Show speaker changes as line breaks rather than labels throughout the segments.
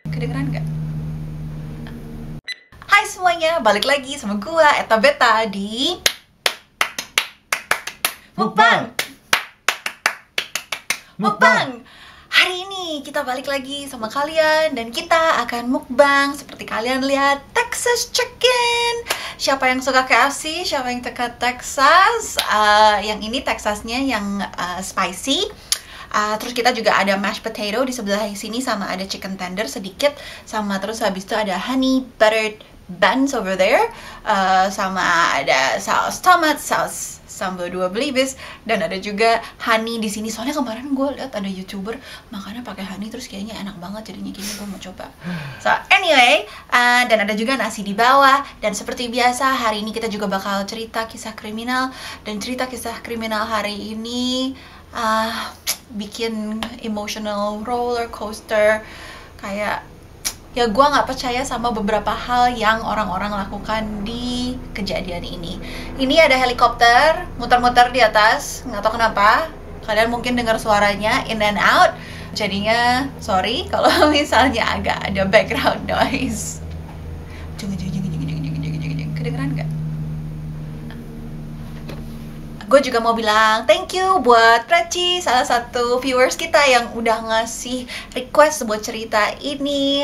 Kedengeran nggak? Hai semuanya, balik lagi sama gua Eta Beta di Mukbang. Hari ini kita balik lagi sama kalian dan kita akan mukbang seperti kalian lihat Texas Chicken. Siapa yang suka KFC? Siapa yang suka Texas? Yang ini Texasnya yang spicy. Terus kita juga ada mashed potato di sebelah sini, sama ada chicken tender sedikit, sama terus habis itu ada honey buttered buns over there, sama ada saus tomat, saus sambal 2 belibis, dan ada juga honey di sini. Soalnya kemarin gue lihat ada YouTuber makannya pakai honey, terus kayaknya enak banget, jadinya kayaknya gue mau coba. So anyway, dan ada juga nasi di bawah. Dan seperti biasa hari ini kita juga bakal cerita kisah kriminal, dan cerita kisah kriminal hari ini bikin emotional roller coaster. Kayak ya gue nggak percaya sama beberapa hal yang orang-orang lakukan di kejadian ini. Ini ada helikopter muter-muter di atas, nggak tahu kenapa. Kalian mungkin dengar suaranya in and out, jadinya sorry kalau misalnya agak ada background noise. Kedengeran nggak? Gue juga mau bilang thank you buat Preci, salah satu viewers kita yang udah ngasih request buat cerita ini.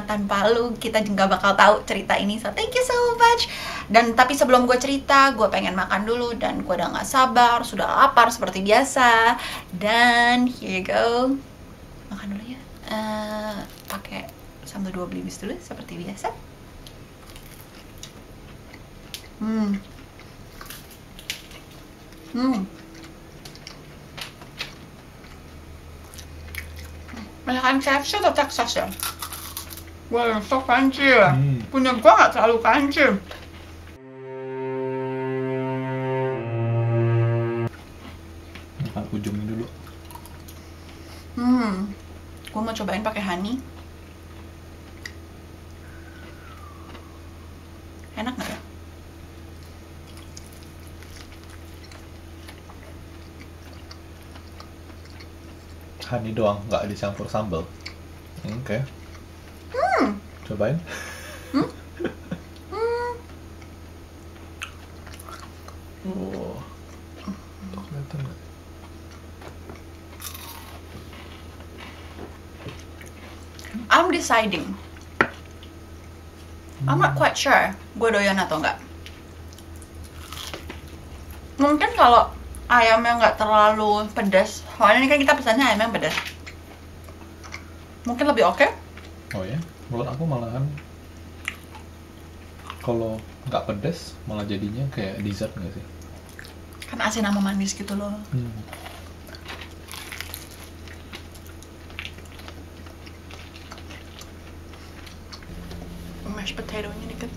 Tanpa lu kita juga bakal tahu cerita ini, so thank you so much. Dan tapi sebelum gue cerita, gue pengen makan dulu dan gue udah gak sabar, sudah lapar seperti biasa. Dan here you go, makan dulu ya. Pakai sambal 2 belibis dulu seperti biasa. Masakan KFC atau Texas ya? Wah, sok crunchy ya. Punya gua nggak terlalu crunchy.
Makan ujungnya dulu.
Gua mau cobain pakai honey. Enak nggak ya?
Honey doang, nggak dicampur sambal. Oke. Cobain. Wow. Kelihatan nggak?
I'm deciding. I'm not quite sure gue doyan atau enggak. Mungkin kalau ayamnya nggak terlalu pedas, soalnya ini kan kita pesannya ayam yang pedas, mungkin lebih oke.
Oh ya, menurut aku malahan kalau nggak pedas malah jadinya kayak dessert nggak sih?
Kan asin sama manis gitu loh. Mashed potato-nya dikit.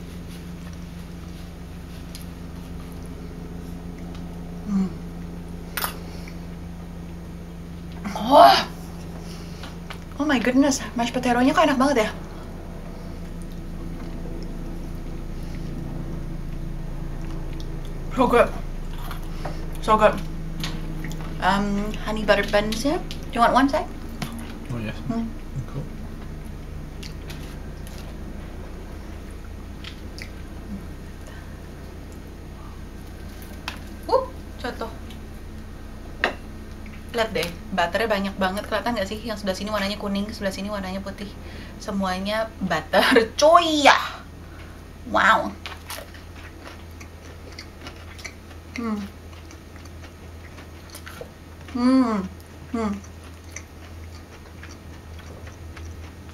Oh my goodness, mashed potato-nya kok enak banget ya. So good. So good. Honey butter buns ya. Do you want one side?
Oh yes. Cool.
Jatuh. Lihat deh, butternya banyak banget. Kelihatan nggak sih? Yang sebelah sini warnanya kuning, sebelah sini warnanya putih. Semuanya butter, coy ya. Wow.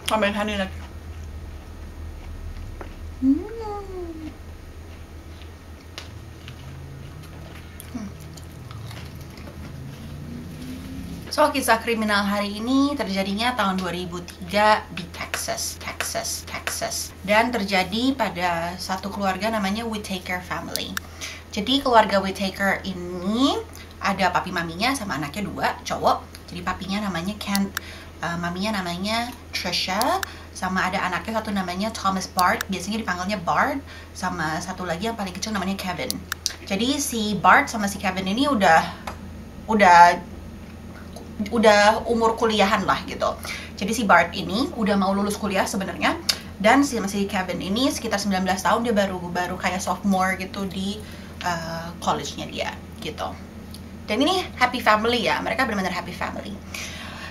Tambahin honey lagi. So, kisah kriminal hari ini terjadinya tahun 2003 di Texas. Dan terjadi pada satu keluarga namanya Whittaker family. Jadi keluarga Whittaker ini ada papi maminya sama anaknya 2 cowok. Jadi papinya namanya Kent, maminya namanya Trisha, sama ada anaknya satu namanya Thomas Bart, biasanya dipanggilnya Bart, sama satu lagi yang paling kecil namanya Kevin. Jadi si Bart sama si Kevin ini udah umur kuliahan lah gitu. Jadi si Bart ini udah mau lulus kuliah sebenarnya, dan si Kevin ini sekitar 19 tahun, dia baru kayak sophomore gitu di college-nya dia gitu. Dan ini happy family ya, mereka benar-benar happy family.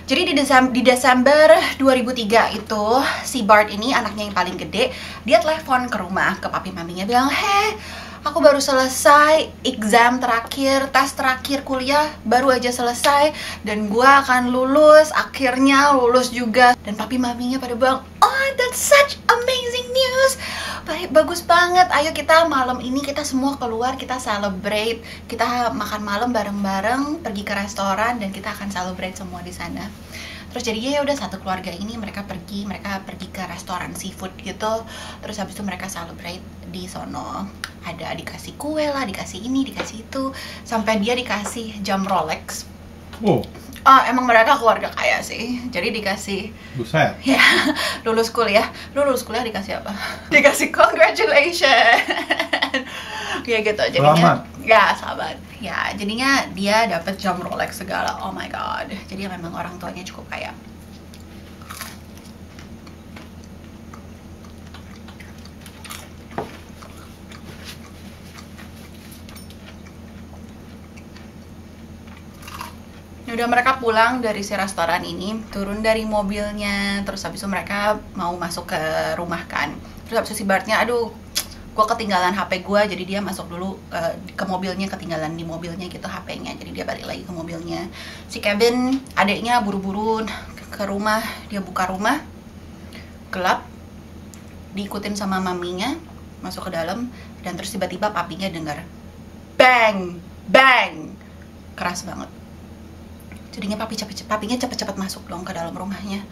Jadi di Desember 2003 itu si Bart ini, anaknya yang paling gede, dia telepon ke rumah ke papi maminya bilang, "Hei, aku baru selesai exam terakhir, tes terakhir kuliah baru aja selesai, dan gua akan lulus, akhirnya lulus juga." Dan papi maminya pada bilang, "Oh, that's such amazing news. Bagus banget, ayo kita malam ini kita semua keluar, kita celebrate, kita makan malam bareng-bareng, pergi ke restoran, dan kita akan celebrate semua di sana." Terus jadinya ya udah satu keluarga ini mereka pergi ke restoran seafood gitu. Terus habis itu mereka celebrate di sono. Ada dikasih kue lah, dikasih ini, dikasih itu, sampai dia dikasih jam Rolex.
Wow.
Emang mereka keluarga kaya sih. Jadi dikasih,
Buset.
ya, lulus kuliah dikasih apa? Dikasih congratulations. Ya gitu, jadinya
Selamat.
ya sahabat. Ya, jadinya dia dapat jam Rolex segala. Oh my god. Jadi memang orang tuanya cukup kaya. Udah mereka pulang dari si restoran ini, turun dari mobilnya, terus habis itu mereka mau masuk ke rumah kan. Terus habis itu si Bartnya, aduh, gue ketinggalan HP gue, jadi dia masuk dulu ke mobilnya, ketinggalan di mobilnya gitu HP-nya, jadi dia balik lagi ke mobilnya. Si Kevin, adiknya buru-buru ke rumah, dia buka rumah, gelap, diikutin sama maminya, masuk ke dalam, dan terus tiba-tiba papinya dengar bang, bang, keras banget. Jadinya papinya cepet-cepet masuk dong ke dalam rumahnya.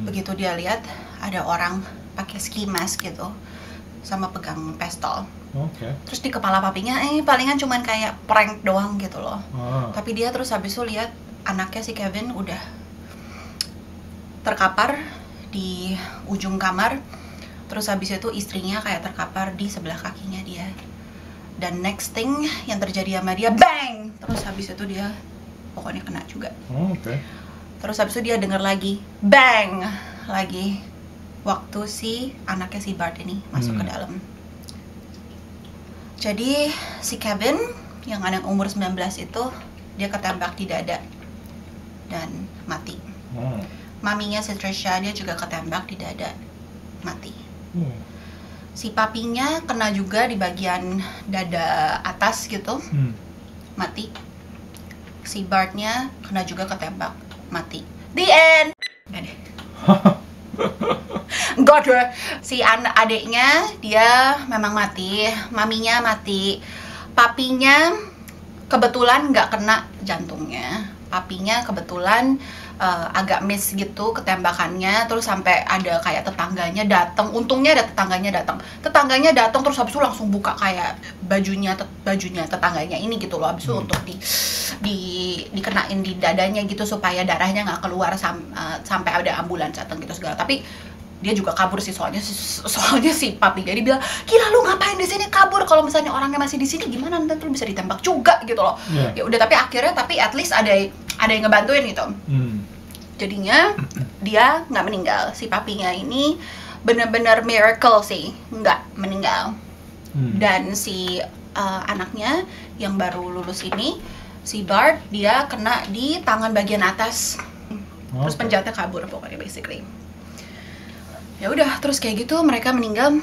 Begitu dia lihat ada orang pakai ski mask gitu, sama pegang pistol.
Oke.
Terus di kepala papinya palingan cuman kayak prank doang gitu loh. Tapi dia terus habis itu lihat anaknya si Kevin udah terkapar di ujung kamar. Terus habis itu istrinya kayak terkapar di sebelah kakinya dia. Dan next thing yang terjadi sama dia, bang! Terus habis itu dia pokoknya kena juga.
Oke.
Terus habis itu dia dengar lagi bang lagi waktu si anaknya si Bart ini masuk ke dalam. Jadi si Kevin yang anak umur 19 itu dia ketembak di dada dan mati. Maminya si Trisha dia juga ketembak di dada, mati. Si papinya kena juga di bagian dada atas gitu, mati. Si Bartnya kena juga ketembak, mati. The end. Enggak deh. God, si adiknya dia memang mati, maminya mati, papinya kebetulan nggak kena jantungnya, papinya kebetulan agak miss gitu ketembakannya, terus sampai ada kayak tetangganya datang, untungnya ada tetangganya datang terus habis itu langsung buka kayak bajunya tetangganya ini gitu loh, habis itu untuk dikenain di dadanya gitu supaya darahnya nggak keluar sampai ada ambulans datang gitu segala. Tapi dia juga kabur sih, soalnya si papi jadi bilang, "Gila lu ngapain di sini kabur? Kalau misalnya orangnya masih di sini gimana, nanti lu bisa ditembak juga gitu loh." Ya udah, tapi akhirnya at least ada yang ngebantuin gitu. Jadinya dia nggak meninggal. Si papinya ini bener-bener miracle sih, nggak meninggal. Dan si anaknya yang baru lulus ini, si Bart, dia kena di tangan bagian atas. Terus penjahatnya kabur pokoknya basically. Ya udah, terus kayak gitu mereka meninggal.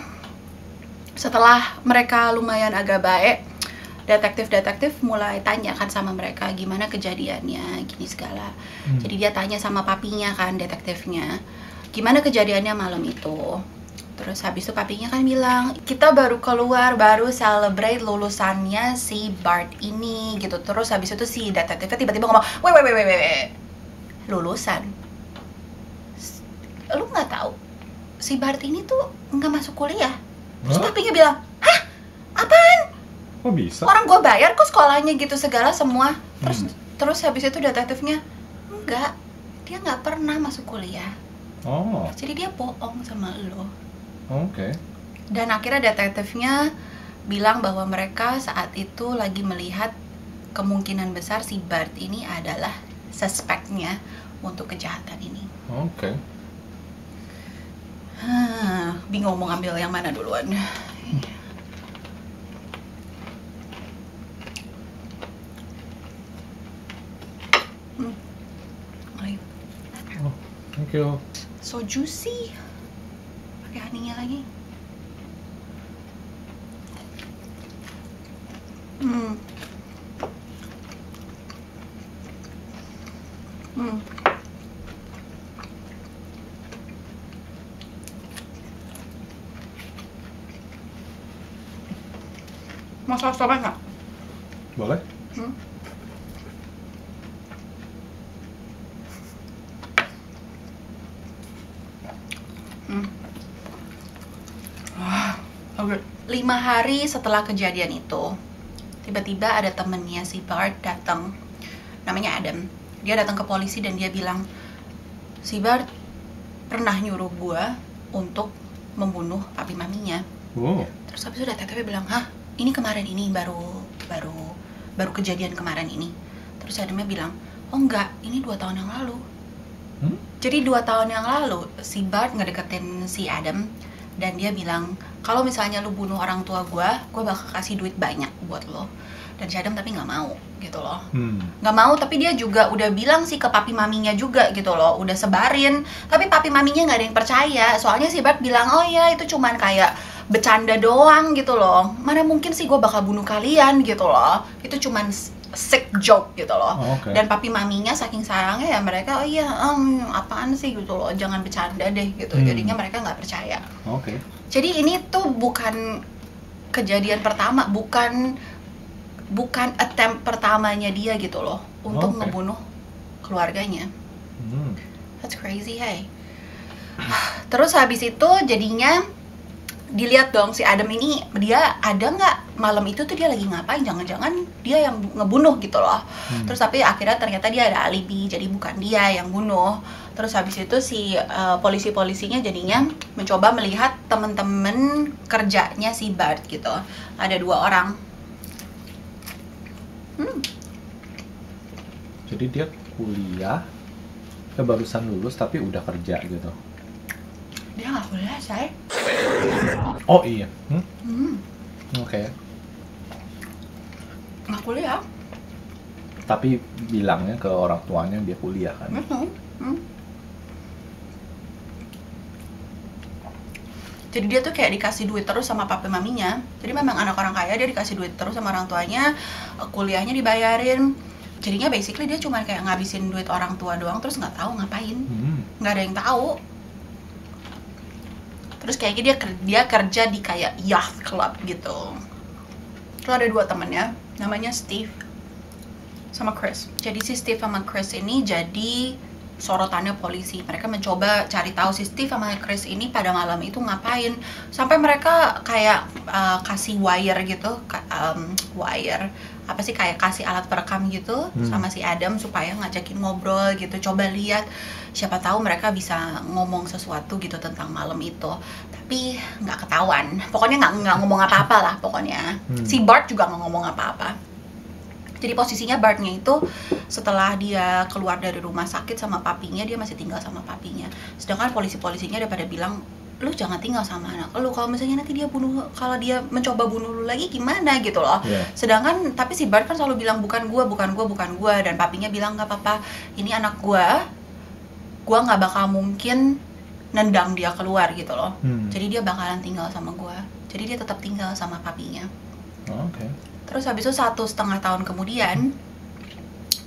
Setelah mereka lumayan agak baik, detektif mulai tanya kan sama mereka gimana kejadiannya, gini segala. Jadi dia tanya sama papinya kan, detektifnya, gimana kejadiannya malam itu. Terus habis itu papinya kan bilang, "Kita baru keluar, baru celebrate lulusannya si Bart ini," gitu. Terus habis itu si detektifnya tiba-tiba ngomong, wait, lulusan? Lu nggak tahu si Bart ini tuh nggak masuk kuliah? Terus papinya bilang, "Hah? Apaan?
Kok bisa?
Orang gue bayar kok sekolahnya gitu segala semua." Terus habis itu detektifnya, "Enggak, dia nggak pernah masuk kuliah. Jadi dia bohong sama lo."
Oke.
Dan akhirnya detektifnya bilang bahwa mereka saat itu lagi melihat kemungkinan besar si Bart ini adalah suspeknya untuk kejahatan ini.
Oke.
Bingung mau ngambil yang mana duluan.
Oh, thank you.
So juicy. Pakai honey-nya lagi. Mau saus tomat nggak?
Boleh?
Okay. 5 hari setelah kejadian itu, tiba-tiba ada temennya si Bart datang, namanya Adam. Dia datang ke polisi dan dia bilang, si Bart pernah nyuruh gua untuk membunuh papi maminya. Terus habis itu detektifnya bilang, hah, ini kemarin ini baru kejadian kemarin ini. Terus Adamnya bilang, oh enggak, ini 2 tahun yang lalu. Jadi 2 tahun yang lalu si Bart ngedeketin si Adam dan dia bilang, kalau misalnya lu bunuh orang tua gue bakal kasih duit banyak buat lo. Dan si Adam tapi nggak mau gitu loh. Nggak mau, tapi dia juga udah bilang sih ke papi maminya juga gitu loh, udah sebarin. Tapi papi maminya nggak ada yang percaya. Soalnya si Bart bilang, oh ya itu cuman kayak bercanda doang gitu loh. Mana mungkin sih gue bakal bunuh kalian gitu loh. Itu cuman sick joke gitu loh. Dan papi maminya saking sayangnya ya mereka, oh iya apaan sih gitu loh, jangan bercanda deh gitu. Jadinya mereka nggak percaya. Jadi ini tuh bukan kejadian pertama, bukan attempt pertamanya dia gitu loh untuk ngebunuh keluarganya. That's crazy, hey. Terus habis itu jadinya dilihat dong si Adam ini, dia ada nggak malam itu tuh dia lagi ngapain, jangan-jangan dia yang ngebunuh gitu loh. Terus tapi akhirnya ternyata dia ada alibi, jadi bukan dia yang bunuh. Terus habis itu si polisi-polisinya jadinya mencoba melihat temen-temen kerjanya si Bart gitu. Ada 2 orang.
Jadi dia kuliah, barusan lulus tapi udah kerja gitu.
Dia nggak kuliah, say.
Oh iya.
Nggak kuliah.
Tapi bilangnya ke orang tuanya dia kuliah kan.
Jadi dia tuh kayak dikasih duit terus sama papi maminya. Jadi memang anak orang kaya, dia dikasih duit terus sama orang tuanya, kuliahnya dibayarin. Jadinya basically dia cuma kayak ngabisin duit orang tua doang, terus nggak tahu ngapain. Nggak ada yang tahu. Terus kayaknya dia kerja di kayak yacht club gitu. Terus ada 2 temennya, namanya Steve sama Chris. Jadi si Steve sama Chris ini jadi sorotannya polisi. Mereka mencoba cari tahu si Steve sama Chris ini pada malam itu ngapain. Sampai mereka kayak kasih wire gitu, wire apa sih, kayak kasih alat perekam gitu sama si Adam supaya ngajakin ngobrol gitu. Coba lihat, siapa tahu mereka bisa ngomong sesuatu gitu tentang malam itu. Tapi nggak ketahuan. Pokoknya nggak ngomong apa-apa lah pokoknya. Si Bart juga nggak ngomong apa-apa. Jadi posisinya Bartnya itu setelah dia keluar dari rumah sakit sama papinya, dia masih tinggal sama papinya. Sedangkan polisi-polisinya udah pada bilang, lu jangan tinggal sama anak lu, kalau misalnya nanti dia kalau dia mencoba bunuh lu lagi gimana gitu loh. Sedangkan tapi si Bart kan selalu bilang bukan gua, dan papinya bilang nggak apa-apa, ini anak gua nggak bakal mungkin nendang dia keluar gitu loh. Jadi dia bakalan tinggal sama gua. Jadi dia tetap tinggal sama papinya. Terus habis itu 1,5 tahun kemudian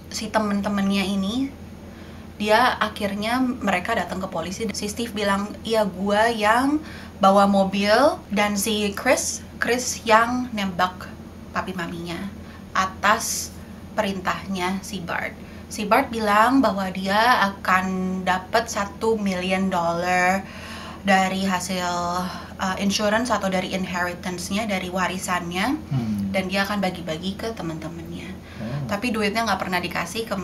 si temen-temennya ini, dia akhirnya mereka datang ke polisi. Si Steve bilang, iya gua yang bawa mobil, dan si Chris yang nembak papi maminya atas perintahnya si Bart. Si Bart bilang bahwa dia akan dapat $1 million dari hasil insurance atau dari inheritance-nya, dari warisannya, dan dia akan bagi-bagi ke teman-temannya. Tapi duitnya nggak pernah dikasih ke,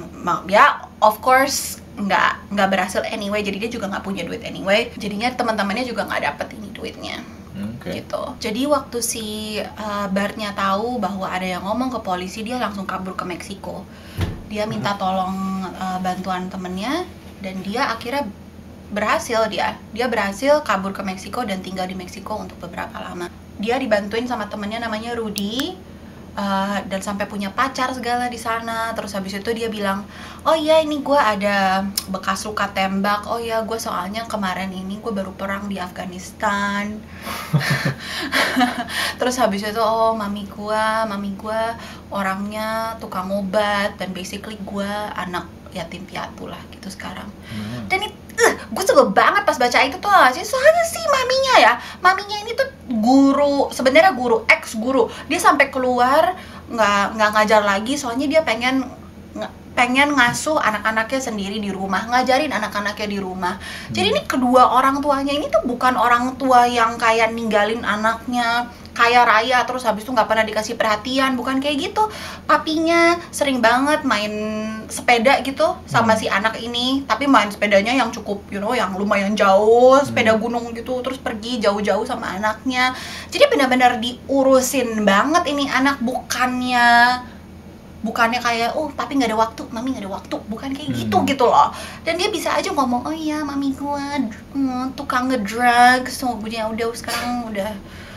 ya of course nggak berhasil anyway, jadi dia juga nggak punya duit anyway. Jadinya teman-temannya juga nggak dapet ini duitnya. Gitu. Jadi waktu si Bartnya tahu bahwa ada yang ngomong ke polisi, dia langsung kabur ke Meksiko. Dia minta tolong bantuan temennya, dan dia akhirnya berhasil dia berhasil kabur ke Meksiko dan tinggal di Meksiko untuk beberapa lama. Dia dibantuin sama temennya namanya Rudy, dan sampai punya pacar segala di sana. Terus habis itu dia bilang, oh iya ini gue ada bekas luka tembak, oh iya gue soalnya kemarin ini gue baru perang di Afghanistan. Terus habis itu, oh mami gue orangnya tukang obat, dan basically gue anak yatim piatu lah gitu sekarang. Dan gue sebel banget pas baca itu tuh sih, soalnya sih maminya ini tuh guru, sebenarnya guru, ex guru. Dia sampai keluar nggak ngajar lagi, soalnya dia pengen ngasuh anak-anaknya sendiri di rumah, ngajarin anak-anaknya di rumah. Jadi ini kedua orang tuanya ini tuh bukan orang tua yang kayak ninggalin anaknya kaya raya terus habis itu nggak pernah dikasih perhatian, bukan kayak gitu. Papinya sering banget main sepeda gitu sama si anak ini, tapi main sepedanya yang cukup yang lumayan jauh, sepeda gunung gitu, terus pergi jauh-jauh sama anaknya. Jadi benar-benar diurusin banget ini anak, bukannya kayak tapi nggak ada waktu, mami nggak ada waktu, bukan kayak gitu loh. Dan dia bisa aja ngomong, oh iya mami gua tukang ngedrugs, udah sekarang udah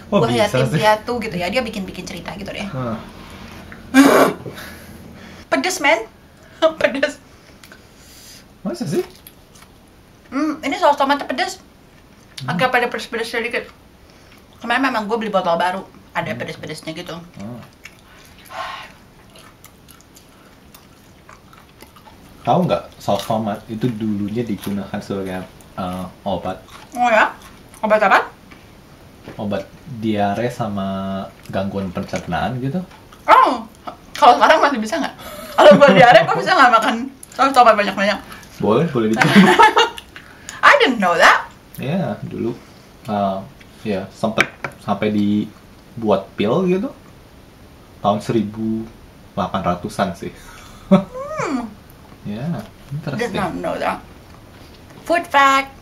gua yatim piatu gitu ya. Dia bikin cerita gitu deh. Pedes men. Pedes.
Masa sih?
Ini saus tomatnya pedes. Agak pada pedes-pedes sedikit. Kemarin memang gue beli botol baru, ada pedes-pedesnya gitu.
Tahu nggak, saus tomat itu dulunya digunakan sebagai obat.
Oh ya? Obat apa?
Obat diare sama gangguan pencernaan gitu.
Oh, kalau sekarang masih bisa nggak? Kalau gue diare, gue bisa nggak makan saus tomat banyak-banyak?
Boleh dicoba.
I didn't know that.
Ya, dulu sempet sampai dibuat pil gitu. Tahun 1800-an sih. Ya,
Did
interesting.
not know that. Food fact.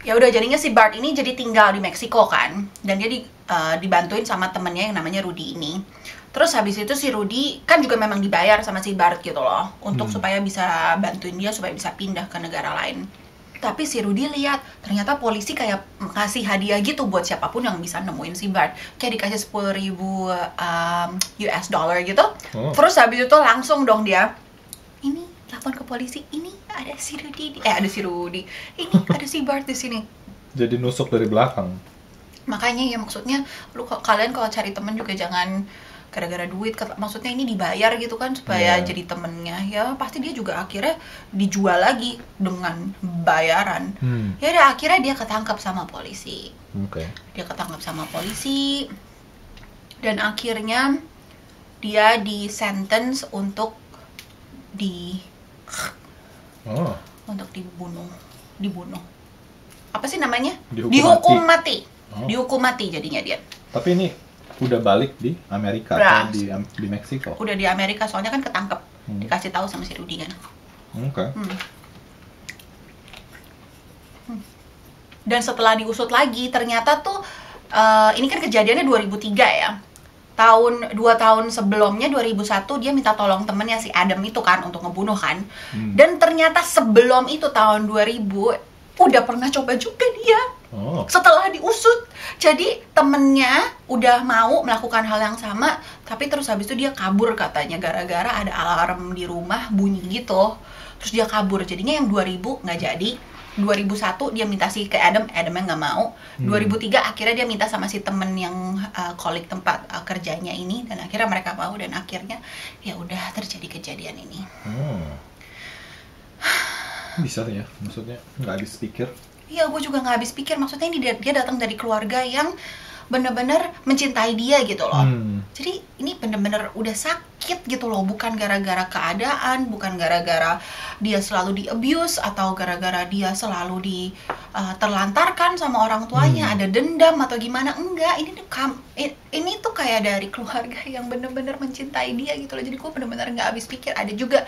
Ya udah, jadinya si Bart ini jadi tinggal di Meksiko kan, dan dia dibantuin sama temennya yang namanya Rudy ini. Terus habis itu si Rudy kan juga memang dibayar sama si Bart gitu loh, untuk supaya bisa bantuin dia supaya bisa pindah ke negara lain. Tapi si Rudy lihat ternyata polisi kayak kasih hadiah gitu buat siapapun yang bisa nemuin si Bart. Kayak dikasih 10.000 US dollar gitu. Terus habis itu langsung dong dia, ini telepon ke polisi, ini ada si Rudy, ini ada si Bart di sini.
Jadi nusuk dari belakang.
Makanya ya, maksudnya kalian kalau cari temen juga jangan gara-gara duit, maksudnya ini dibayar gitu kan supaya jadi temennya. Ya pasti dia juga akhirnya dijual lagi dengan bayaran. Ya udah, akhirnya dia ketangkap sama polisi. Dia ketangkap sama polisi dan akhirnya dia di-sentence untuk dibunuh. Apa sih namanya? Dihukum mati. Dihukum mati jadinya dia.
Tapi ini udah balik di Amerika atau di Meksiko?
Udah di Amerika, soalnya kan ketangkep. Dikasih tahu sama si Rudy kan. Dan setelah diusut lagi, ternyata tuh ini kan kejadiannya 2003 ya. 2 tahun sebelumnya 2001 dia minta tolong temennya si Adam itu kan untuk ngebunuh kan. Dan ternyata sebelum itu tahun 2000 udah pernah coba juga dia. Setelah diusut. Jadi temennya udah mau melakukan hal yang sama, tapi terus habis itu dia kabur katanya gara-gara ada alarm di rumah bunyi gitu. Terus dia kabur, jadinya yang 2000 nggak jadi. 2001 dia minta ke Adamnya nggak mau. 2003 akhirnya dia minta sama si temen yang kolik tempat kerjanya ini, dan akhirnya mereka mau, dan akhirnya ya udah terjadi kejadian ini.
Bisa ya, maksudnya nggak habis pikir.
Iya, gue juga nggak habis pikir. Maksudnya ini dia datang dari keluarga yang bener-bener mencintai dia gitu loh. Jadi ini bener-bener udah sakit gitu loh, bukan gara-gara keadaan, bukan gara-gara dia selalu di-abuse atau gara-gara dia selalu terlantarkan sama orang tuanya, ada dendam atau gimana. Enggak, ini tuh kayak dari keluarga yang bener-bener mencintai dia gitu loh. Jadi gue bener-bener nggak habis pikir ada juga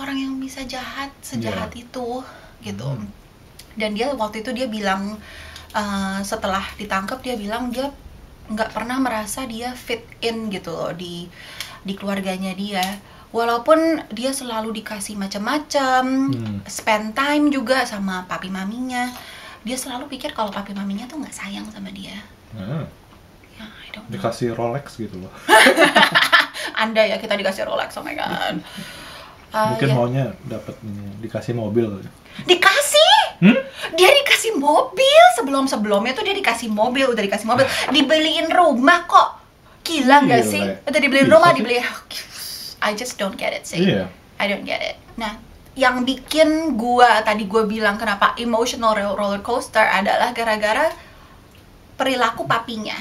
orang yang bisa jahat sejahat itu gitu. Dan dia waktu itu dia bilang, setelah ditangkap dia bilang dia nggak pernah merasa dia fit in gitu loh di keluarganya dia. Walaupun dia selalu dikasih macam-macam, spend time juga sama papi maminya, dia selalu pikir kalau papi maminya tuh nggak sayang sama dia. Ya, I don't know.
Dikasih Rolex gitu loh.
Anda ya, kita dikasih Rolex, oh my god.
Mungkin
Ya.
maunya dapat dikasih mobil.
Dikasih? Dia dikasih mobil, sebelumnya tuh dia dikasih mobil, udah dikasih mobil, dibeliin rumah kok. Gila nggak
Gila.
sih? Udah dibeliin
Bisa
rumah,
sih.
dibeliin. I just don't get it sih.
Iya.
I don't get it. Nah, yang bikin tadi gua bilang kenapa emotional roller coaster adalah gara-gara perilaku papinya.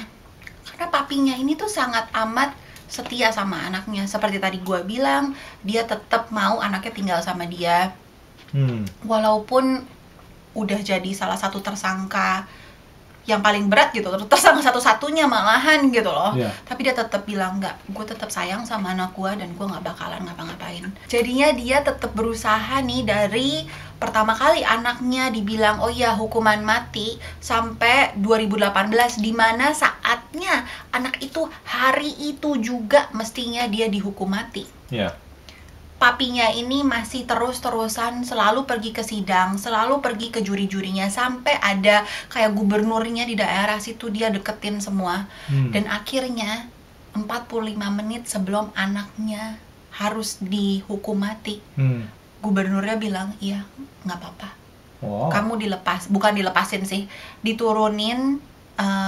Karena papinya ini tuh sangat amat setia sama anaknya. Seperti tadi gua bilang, dia tetap mau anaknya tinggal sama dia. Walaupun udah jadi salah satu tersangka yang paling berat gitu, tersangka satu-satunya malahan gitu loh.
Yeah.
Tapi dia tetap bilang, enggak, gue tetap sayang sama anak gue dan gue nggak bakalan ngapa-ngapain. Jadinya dia tetap berusaha nih dari pertama kali anaknya dibilang oh ya hukuman mati sampai 2018, dimana saatnya anak itu hari itu juga mestinya dia dihukum mati.
Iya.
Papinya ini masih terus-terusan selalu pergi ke sidang, selalu pergi ke juri-jurinya, sampai ada kayak gubernurnya di daerah situ dia deketin semua. Dan akhirnya 45 menit sebelum anaknya harus dihukum mati, gubernurnya bilang, iya nggak apa-apa,
Wow.
kamu bukan dilepasin sih, diturunin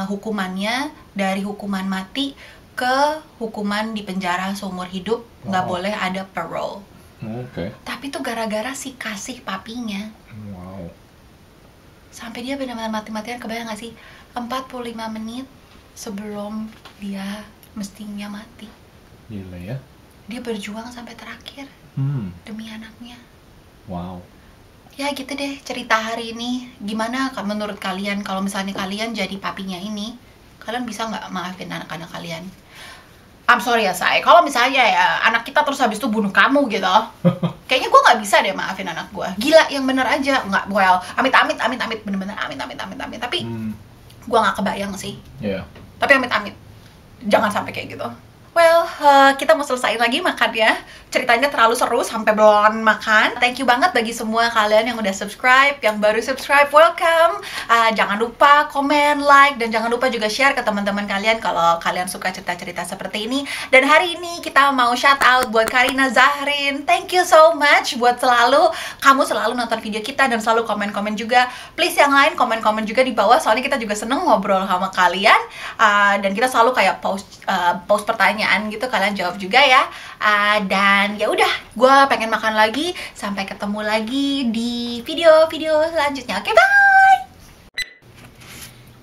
hukumannya dari hukuman mati ke hukuman di penjara seumur hidup, nggak
Wow.
boleh ada parole.
Oke.
Tapi itu gara-gara si kasih papinya.
Wow.
Sampai dia benar-benar mati-matian, kebayang nggak sih? 45 menit sebelum dia mestinya mati.
Gila ya.
Dia berjuang sampai terakhir demi anaknya.
Wow.
Ya gitu deh cerita hari ini. Gimana menurut kalian kalau misalnya kalian jadi papinya ini? Kalian bisa nggak maafin anak-anak kalian? I'm sorry ya say, kalau misalnya ya anak kita terus habis itu bunuh kamu gitu, kayaknya gue nggak bisa deh maafin anak gue. Gila, yang bener aja. Nggak, well, amit-amit, bener-bener amit-amit. Tapi gue nggak kebayang sih.
Iya.
Tapi amit-amit, jangan sampai kayak gitu. Well, kita mau selesaiin lagi makan ya. Ceritanya terlalu seru sampai belum makan. Thank you banget bagi semua kalian yang udah subscribe, yang baru subscribe, welcome. Jangan lupa komen, like, dan jangan lupa juga share ke teman-teman kalian kalau kalian suka cerita-cerita seperti ini. Dan hari ini kita mau shout out buat Karina Zahrin. Thank you so much buat kamu selalu nonton video kita dan selalu komen-komen juga. Please yang lain komen-komen juga di bawah, soalnya kita juga seneng ngobrol sama kalian. Dan kita selalu kayak post pertanyaan gitu, kalian jawab juga ya. Dan ya udah, gue pengen makan lagi. Sampai ketemu lagi di video-video selanjutnya. Oke, bye.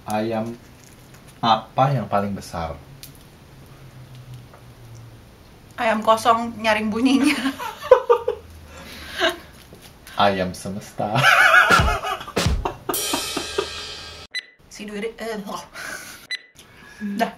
Ayam apa yang paling besar?
Ayam kosong nyaring bunyinya.
Ayam semesta.
Si Dwi, dah,